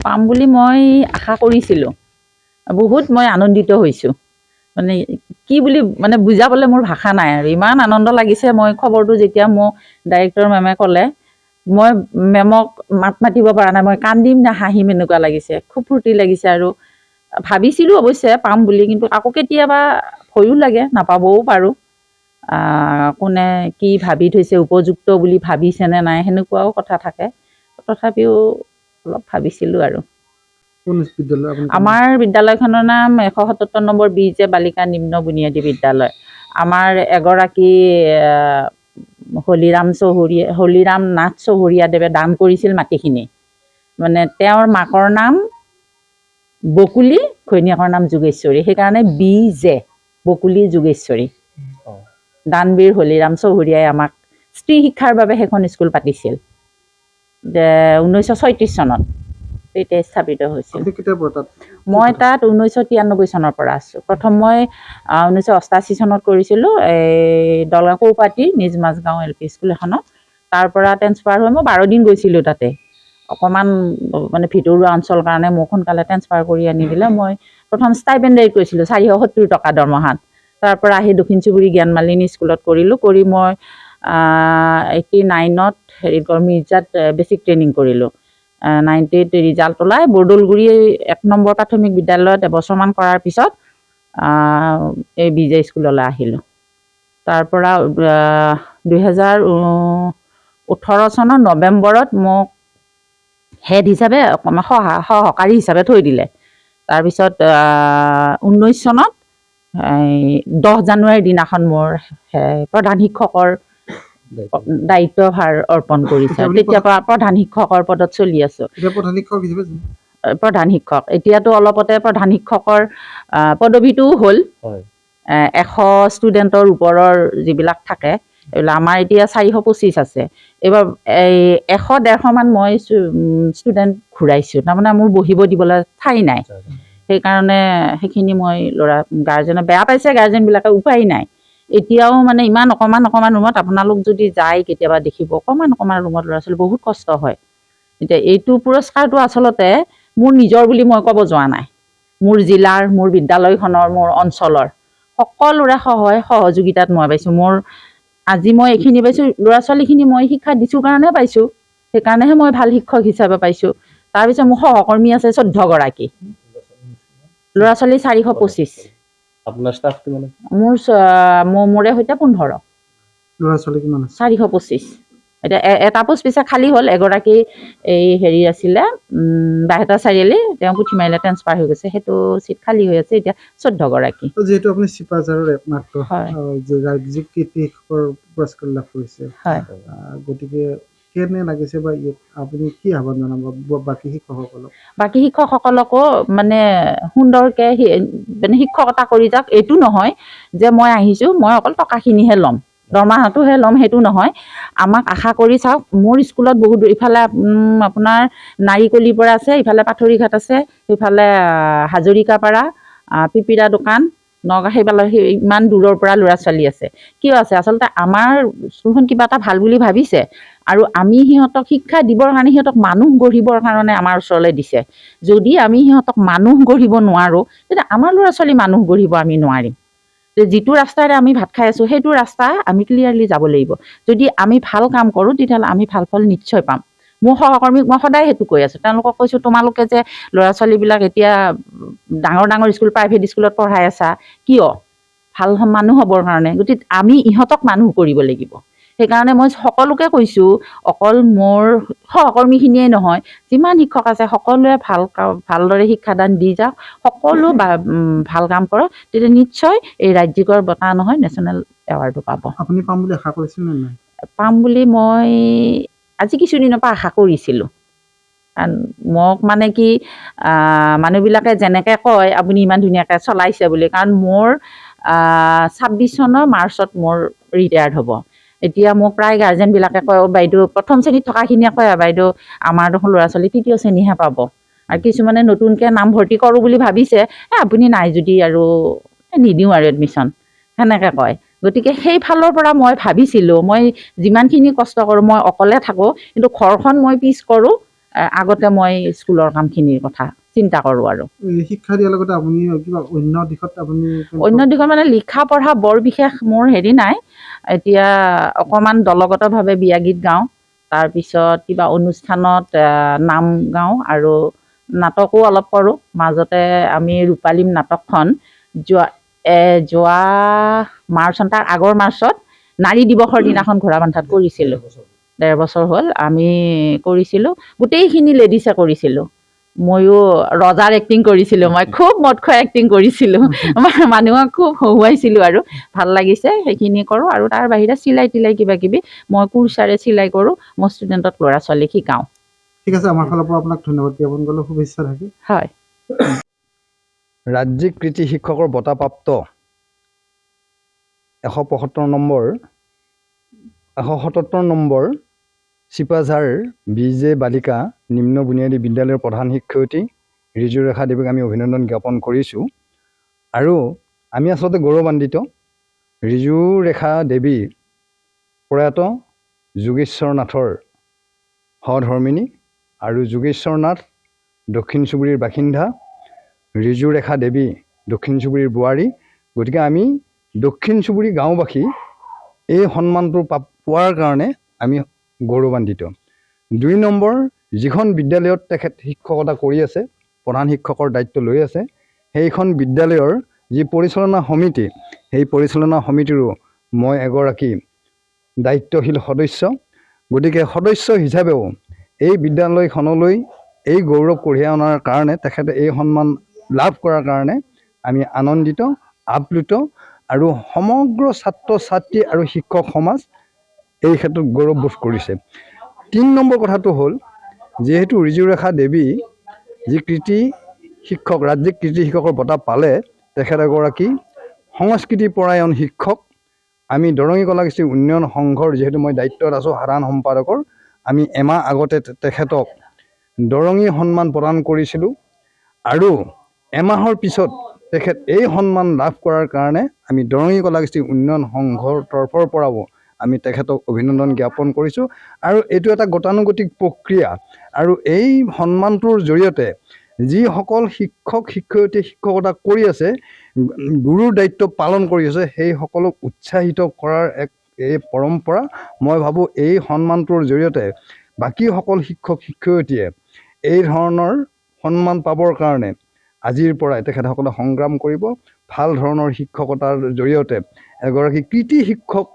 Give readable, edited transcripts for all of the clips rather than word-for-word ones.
পাম বুলি মই আশা কৰিছিলোঁ। বহুত মই আনন্দিত হৈছোঁ। মানে কি বুলি মানে বুজাবলৈ মোৰ ভাষা নাই আৰু ইমান আনন্দ লাগিছে। মই খবৰটো যেতিয়া মোক ডাইৰেক্টৰ মেমে ক'লে, মই মেমক মাত মাতিব পৰা নাই। মই কান্দিম নে হাঁহিম এনেকুৱা লাগিছে। খুব ফূৰ্তি লাগিছে আৰু ভাবিছিলোঁ অৱশ্যে পাম বুলি, কিন্তু আকৌ কেতিয়াবা ভয়ো লাগে, নাপাবও পাৰোঁ। কোনে কি ভাবি থৈছে, উপযুক্ত বুলি ভাবিছেনে নাই, সেনেকুৱাও কথা থাকে। তথাপিও অলপ ভাবিছিলোঁ আৰু। আমাৰ বিদ্যালয়খনৰ নাম 177 নম্বৰ BJ বালিকা নিম্ন বুনিয়াদী বিদ্যালয়। আমাৰ এগৰাকী হলিৰাম নাথ চৌহৰীয়াদেৱে দান কৰিছিল মাটিখিনি। মানে তেওঁৰ মাকৰ নাম বকুলি, ঘৈণীয়েকৰ নাম যোগেশ্বৰী, সেইকাৰণে BJ বকুলি যোগেশ্বৰী। দানবীৰ হলিৰাম চৌহৰীয়াই আমাক স্ত্ৰী শিক্ষাৰ বাবে সেইখন স্কুল পাতিছিল 1936 চনত। তেতিয়া স্থাপিত হৈছিল। মই তাত 1993 চনৰ পৰা আছোঁ। প্ৰথম মই 1988 চনত কৰিছিলোঁ এই দলগাঁও কৌপাটি নিজ মাজগাঁও LP স্কুল এখনত। তাৰ পৰা ট্ৰেন্সফাৰ হৈ মই 12 দিন গৈছিলোঁ তাতে। অকণমান মানে ভিতৰুৱা অঞ্চল কাৰণে মোক সোনকালে ট্ৰেন্সফাৰ কৰি আনি দিলে। মই প্ৰথম ষ্টাইপেণ্ডাৰীত কৰিছিলোঁ 470 টকা দৰমহাত। তাৰ পৰা আহি দক্ষিণ চুবুৰী জ্ঞানমালিনী স্কুলত কৰিলোঁ। কৰি মই 89ত মিৰ্জাত বেছিক ট্ৰেইনিং কৰিলোঁ। 90ত ৰিজাল্ট ওলাই বৰদলগুৰি 1 নম্বৰ প্ৰাথমিক বিদ্যালয়ত এবছৰমান কৰাৰ পিছত এই BJ স্কুললৈ আহিলোঁ। তাৰ পৰা 2018 চনৰ নৱেম্বৰত মোক হেড হিচাপে সহকাৰী হিচাপে থৈ দিলে। তাৰপিছত 19 চনত 10 জানুৱাৰীৰ দিনাখন মোৰ প্ৰধান শিক্ষকৰ দায়িত্বভাৰ অৰ্পণ কৰিছে। তেতিয়াৰ পৰা প্ৰধান শিক্ষকৰ পদত চলি আছোঁ। প্ৰধান শিক্ষক এতিয়াতো অলপতে প্ৰধান শিক্ষকৰ পদবীটোও হ'ল। 100 ষ্টুডেণ্টৰ ওপৰৰ যিবিলাক থাকে এইবিলাক আমাৰ এতিয়া 425 আছে। এইবাৰ 100-150 মান মই ষ্টুডেণ্ট ঘূৰাইছোঁ। তাৰমানে মোৰ বহিব দিবলৈ ঠাই নাই। সেইকাৰণে সেইখিনি মই গাৰ্জেনে বেয়া পাইছে, গাৰ্জেনবিলাকে উপায় নাই। এতিয়াও মানে ইমান অকণমান ৰুমত আপোনালোক যদি যায় কেতিয়াবা দেখিব, অকণমান ৰুমত ল'ৰা-ছোৱালী বহুত কষ্ট হয়। এতিয়া এইটো পুৰস্কাৰটো আচলতে মোৰ নিজৰ বুলি মই ক'ব যোৱা নাই। মোৰ জিলাৰ, মোৰ বিদ্যালয়খনৰ, মোৰ অঞ্চলৰ সকলোৰে সহযোগিতাত মই পাইছোঁ। আজি মই এইখিনি পাইছোঁ, ল'ৰা-ছোৱালীখিনি মই শিক্ষা দিছোঁ কাৰণে পাইছোঁ। সেইকাৰণেহে মই ভাল শিক্ষক হিচাপে পাইছোঁ। তাৰপিছত মোৰ সহকৰ্মী আছে 14 গৰাকী। ল'ৰা-ছোৱালী 425। আপোনাৰ ষ্টাফ কিমান আছে? মোৰে সৈতে 15। ল'ৰা-ছোৱালী কিমান আছে? 425। এতিয়া এটা পোষ্ট পিছে খালী হ'ল। এগৰাকী এই হেৰি আছিলে বাহেতা চাৰিআলি, তেওঁ পুথিমাৰিলে ট্ৰেন্সফাৰ হৈ গৈছে। সেইটো চিট খালী হৈ আছে। এতিয়া 14 গৰাকী। যিহেতু আপুনি চিপাঝাৰৰ একমাত্ৰ ৰাজ্যিক কীৰ্তি শিক্ষকৰ পুৰস্কাৰ লাভ কৰিছে, গতিকে কেনে লাগিছে বা আপুনি কি আহ্বান জনাব বাকী শিক্ষকসকলক? বাকী শিক্ষকসকলকো মানে সুন্দৰকৈ মানে শিক্ষকতা কৰি যাওক। এইটো নহয় যে মই আহিছোঁ, মই অকল টকাখিনিহে ল'ম, দৰমহাটোহে ল'ম, সেইটো নহয়। আমাক আশা কৰি চাওক। মোৰ স্কুলত বহুত ইফালে আপোনাৰ নাৰিকলিৰ পৰা আছে, ইফালে পাথৰিঘাট আছে, সিফালে হাজৰিকাপাৰা, পিপিৰা দোকান, নগাঁও, সেইফালে ইমান দূৰৰ পৰা ল'ৰা-ছোৱালী আছে। কিয় আছে? আচলতে আমাৰ স্কুলখন কিবা এটা ভাল বুলি ভাবিছে আৰু আমি সিহঁতক শিক্ষা দিবৰ কাৰণে, সিহঁতক মানুহ গঢ়িবৰ কাৰণে আমাৰ ওচৰলৈ দিছে। যদি আমি সিহঁতক মানুহ গঢ়িব নোৱাৰোঁ, তেতিয়া আমাৰ ল'ৰা-ছোৱালী মানুহ গঢ়িব আমি নোৱাৰিম। যিটো ৰাস্তাৰে আমি ভাত খাই আছোঁ, সেইটো ৰাস্তা আমি ক্লিয়াৰলি যাব লাগিব। যদি আমি ভাল কাম কৰোঁ, তেতিয়াহ'লে আমি ভাল ফল নিশ্চয় পাম। মোৰ সহকৰ্মীক মই সদায় সেইটো কৈ আছোঁ। তেওঁলোকক কৈছোঁ, তোমালোকে যে ল'ৰা-ছোৱালীবিলাক এতিয়া ডাঙৰ স্কুল, প্ৰাইভেট স্কুলত পঢ়াই আছা, কিয়? ভাল মানুহ হ'বৰ কাৰণে। গতিকে আমি ইহঁতক মানুহ কৰিব লাগিব। সেইকাৰণে মই সকলোকে কৈছোঁ, অকল মোৰ সহকৰ্মীখিনিয়ে নহয়, যিমান শিক্ষক আছে সকলোৱে ভালদৰে শিক্ষাদান দি যাওক, সকলো ভাল কাম কৰক, তেতিয়া নিশ্চয় এই ৰাজ্যিকৰ বঁটা নহয়, নেশ্যনেল এৱাৰ্ডো পাব। আপুনি পাম বুলি আশা কৰিছিল নে নাই? পাম বুলি মই আজি কিছুদিনৰ পৰা আশা কৰিছিলোঁ। কাৰণ মোক মানে কি মানুহবিলাকে যেনেকৈ কয় আপুনি ইমান ধুনীয়াকৈ চলাইছে বুলি, কাৰণ মোৰ 26 চনৰ মাৰ্চত মোৰ ৰিটায়াৰ্ড হ'ব। এতিয়া মোক প্ৰায় গাৰ্জেনবিলাকে কয়, বাইদেউ প্ৰথম শ্ৰেণীত থকাখিনিয়ে কয়, বাইদেউ আমাৰ দেখোন ল'ৰা-ছোৱালী তৃতীয় শ্ৰেণীহে পাব। আৰু কিছুমানে নতুনকৈ নামভৰ্তি কৰোঁ বুলি ভাবিছে, আপুনি নাই যদি আৰু নিদিওঁ আৰু এডমিশ্যন, সেনেকৈ কয়। গতিকে সেইফালৰ পৰা মই ভাবিছিলোঁ, মই যিমানখিনি কষ্ট কৰোঁ, মই অকলে থাকোঁ, কিন্তু ঘৰখন মই পিছ কৰোঁ, আগতে মই স্কুলৰ কামখিনিৰ কথা চিন্তা কৰোঁ। আৰু শিক্ষা দিয়াৰ লগতে আপুনি কিবা অন্য দিশত আপুনি অন্য দিশত মানে লিখা পঢ়া বৰ বিশেষ মোৰ হেৰি নাই। এতিয়া অকণমান দলগতভাৱে বিয়া গীত গাওঁ, তাৰপিছত কিবা অনুষ্ঠানত নাম গাওঁ আৰু নাটকো অলপ কৰোঁ। মাজতে আমি ৰূপালী নাটকখন যোৱা মাৰ্চ, তাৰ আগৰ মাৰ্চত নাৰী দিৱসৰ দিনাখন ঘোঁৰাবান্ধাত কৰিছিলোঁ। ১.৫ বছৰ হ'ল আমি কৰিছিলোঁ, গোটেইখিনি লেডিছে কৰিছিলোঁ। ময়ো ৰজাৰ এক্টিং কৰিছিলোঁ, মই খুব মদ খোৱা এক্টিং কৰিছিলোঁ, মানুহক খুব হহুৱাইছিলোঁ আৰু ভাল লাগিছে। সেইখিনি কৰোঁ আৰু তাৰ বাহিৰে চিলাই তিলাই কিবা কিবি মই কুৰ্চাৰে চিলাই কৰোঁ, মই ষ্টুডেণ্টক ল'ৰা ছোৱালীক শিকাওঁ। ঠিক আছে, আমাৰ ফালৰ পৰা আপোনাক ধন্যবাদ জ্ঞাপন কৰিলোঁ, শুভেচ্ছা থাকিল। হয়। ৰাজ্যিক কৃতি শিক্ষকৰ বঁটাপ্ৰাপ্ত 177 নম্বৰ চিপাঝাৰ BJ বালিকা নিম্ন বুনিয়াদী বিদ্যালয়ৰ প্ৰধান শিক্ষয়িত্ৰী ৰিজুৰেখা দেৱীক আমি অভিনন্দন জ্ঞাপন কৰিছোঁ। আৰু আমি আচলতে গৌৰৱান্বিত, ৰিজুৰেখা দেৱী প্ৰয়াত যোগেশ্বৰ নাথৰ সহধৰ্মিনী আৰু যোগেশ্বৰ নাথ দক্ষিণ চুবুৰীৰ বাসিন্দা, ৰিজুৰেখা দেৱী দক্ষিণ চুবুৰীৰ বোৱাৰী। গতিকে আমি দক্ষিণ চুবুৰী গাঁওবাসী এই সন্মানটো পোৱাৰ কাৰণে আমি গৌৰৱান্বিত। ২ নম্বৰ, যিখন বিদ্যালয়ত তেখেত শিক্ষকতা কৰি আছে, প্ৰধান শিক্ষকৰ দায়িত্ব লৈ আছে, সেইখন বিদ্যালয়ৰ যি পৰিচালনা সমিতি, সেই পৰিচালনা সমিতিৰো মই এগৰাকী দায়িত্বশীল সদস্য। গতিকে সদস্য হিচাপেও এই বিদ্যালয়খনলৈ এই গৌৰৱ কঢ়িয়াই অনাৰ কাৰণে, তেখেতে এই সন্মান লাভ কৰাৰ কাৰণে আমি আনন্দিত, আপ্লুত আৰু সমগ্ৰ ছাত্ৰ ছাত্ৰী আৰু শিক্ষক সমাজ এই ক্ষেত্ৰত গৌৰৱবোধ কৰিছে। ৩ নম্বৰ কথাটো হ'ল, যিহেতু ৰিজুৰেখা দেৱী যি কৃতি শিক্ষক, ৰাজ্যিক কৃতি শিক্ষকৰ বঁটা পালে, তেখেত এগৰাকী সংস্কৃতিপৰায়ণ শিক্ষক। আমি দৰঙী কলাকৃষ্টি উন্নয়ন সংঘৰ যিহেতু মই দায়িত্বত আছোঁ সাধাৰণ সম্পাদকৰ, আমি এমাহ আগতে তেখেতক দৰঙী সন্মান প্ৰদান কৰিছিলোঁ আৰু এমাহৰ পিছত তেখেত এই সন্মান লাভ কৰাৰ কাৰণে আমি দৰঙী কলাকৃষ্টি উন্নয়ন সংঘৰ তৰফৰ পৰাও আমি তেখেতক অভিনন্দন জ্ঞাপন কৰিছোঁ। আৰু এইটো এটা গতানুগতিক প্ৰক্ৰিয়া, আৰু এই সন্মানটোৰ জৰিয়তে যিসকল শিক্ষক শিক্ষয়িত্ৰী শিক্ষকতা কৰি আছে, গুৰুৰ দায়িত্ব পালন কৰি আছে, সেই সকলক উৎসাহিত কৰাৰ এই পৰম্পৰা, মই ভাবোঁ এই সন্মানটোৰ জৰিয়তে বাকীসকল শিক্ষক শিক্ষয়িত্ৰীয়ে এই ধৰণৰ সন্মান পাবৰ কাৰণে আজিৰ পৰাই তেখেতসকলে সংগ্ৰাম কৰিব। ভাল ধৰণৰ শিক্ষকতাৰ জৰিয়তে এগৰাকী কৃতি শিক্ষক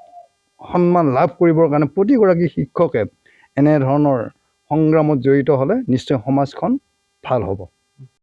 সন্মান লাভ কৰিবৰ কাৰণে প্ৰতিগৰাকী শিক্ষকে এনেধৰণৰ সংগ্ৰামত জড়িত হ'লে নিশ্চয় সমাজখন ভাল হ'ব।